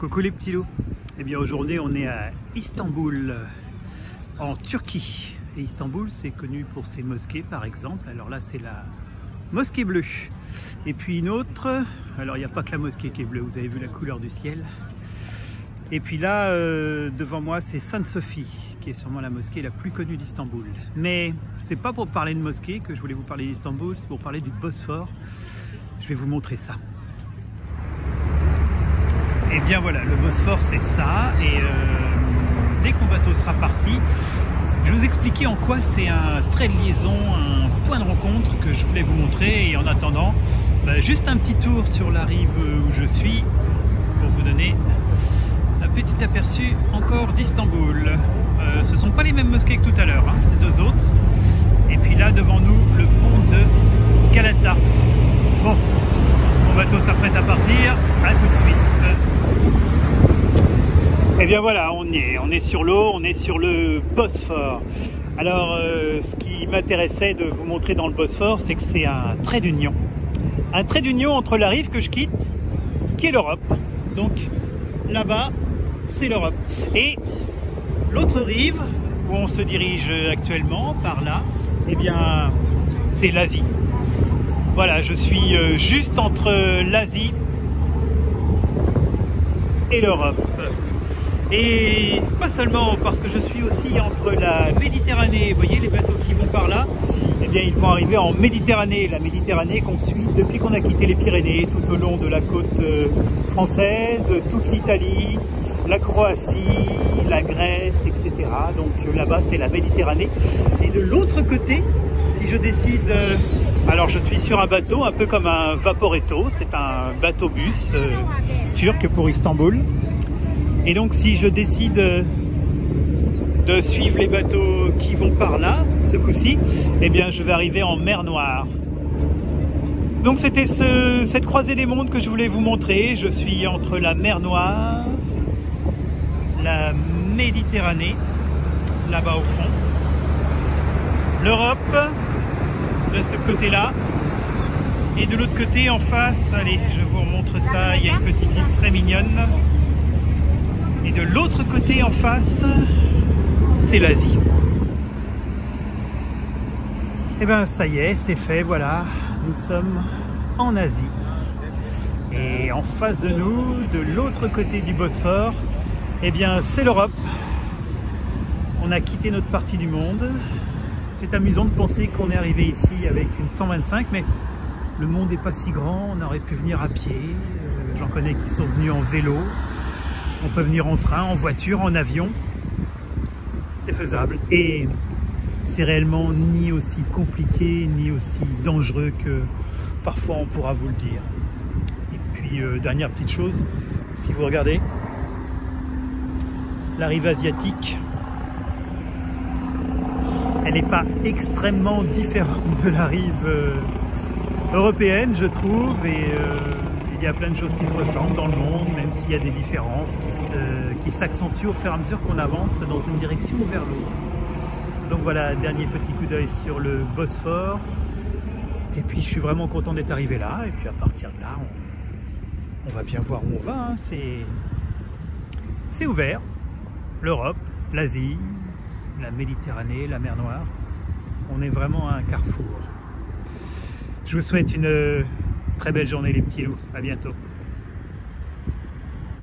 Coucou les petits loups. Eh bien aujourd'hui on est à Istanbul, en Turquie. Et Istanbul c'est connu pour ses mosquées par exemple. Alors là c'est la mosquée bleue. Et puis une autre, alors il n'y a pas que la mosquée qui est bleue, vous avez vu la couleur du ciel. Et puis là devant moi c'est Sainte-Sophie, qui est sûrement la mosquée la plus connue d'Istanbul. Mais c'est pas pour parler de mosquée que je voulais vous parler d'Istanbul, c'est pour parler du Bosphore. Je vais vous montrer ça. Et bien voilà, le Bosphore c'est ça, et dès que mon bateau sera parti, je vais vous expliquer en quoi c'est un trait de liaison, un point de rencontre que je voulais vous montrer. Et en attendant, juste un petit tour sur la rive où je suis, pour vous donner un petit aperçu encore d'Istanbul. Ce ne sont pas les mêmes mosquées que tout à l'heure, hein, c'est deux autres. Et puis là devant nous, le pont de Galata. Bon, mon bateau s'apprête à partir, à tout de suite. Et bien voilà, on est sur l'eau, on est sur le Bosphore. Alors ce qui m'intéressait de vous montrer dans le Bosphore, c'est que c'est un trait d'union. Un trait d'union entre la rive que je quitte, qui est l'Europe. Donc là-bas, c'est l'Europe. Et l'autre rive, où on se dirige actuellement, par là, eh bien c'est l'Asie. Voilà, je suis juste entre l'Asie et l'Europe. Et pas seulement parce que je suis aussi entre la Méditerranée, vous voyez les bateaux qui vont par là, eh bien ils vont arriver en Méditerranée, la Méditerranée qu'on suit depuis qu'on a quitté les Pyrénées, tout au long de la côte française, toute l'Italie, la Croatie, la Grèce, etc. Donc là-bas c'est la Méditerranée. Et de l'autre côté, si je décide, alors je suis sur un bateau un peu comme un Vaporetto, c'est un bateau-bus turc pour Istanbul. Et donc si je décide de suivre les bateaux qui vont par là, ce coup-ci, eh bien je vais arriver en mer Noire. Donc c'était cette croisée des mondes que je voulais vous montrer. Je suis entre la mer Noire, la Méditerranée, là-bas au fond, l'Europe, de ce côté-là, et de l'autre côté en face, allez, je vous montre ça, il y a une petite île très mignonne. Et de l'autre côté en face, c'est l'Asie. Et bien ça y est, c'est fait, voilà, nous sommes en Asie. Et en face de nous, de l'autre côté du Bosphore, eh bien c'est l'Europe. On a quitté notre partie du monde. C'est amusant de penser qu'on est arrivé ici avec une 125, mais le monde n'est pas si grand, on aurait pu venir à pied. J'en connais qui sont venus en vélo. On peut venir en train, en voiture, en avion. C'est faisable. Et c'est réellement ni aussi compliqué, ni aussi dangereux que parfois on pourra vous le dire. Et puis, dernière petite chose, si vous regardez, la rive asiatique, elle n'est pas extrêmement différente de la rive européenne, je trouve. Et il y a plein de choses qui se ressemblent dans le monde, même s'il y a des différences qui s'accentuent au fur et à mesure qu'on avance dans une direction ou vers l'autre. Donc voilà, dernier petit coup d'œil sur le Bosphore. Et puis je suis vraiment content d'être arrivé là. Et puis à partir de là, on va bien voir où on va. Hein. C'est ouvert. L'Europe, l'Asie, la Méditerranée, la mer Noire. On est vraiment à un carrefour. Je vous souhaite une très belle journée les petits loups, à bientôt.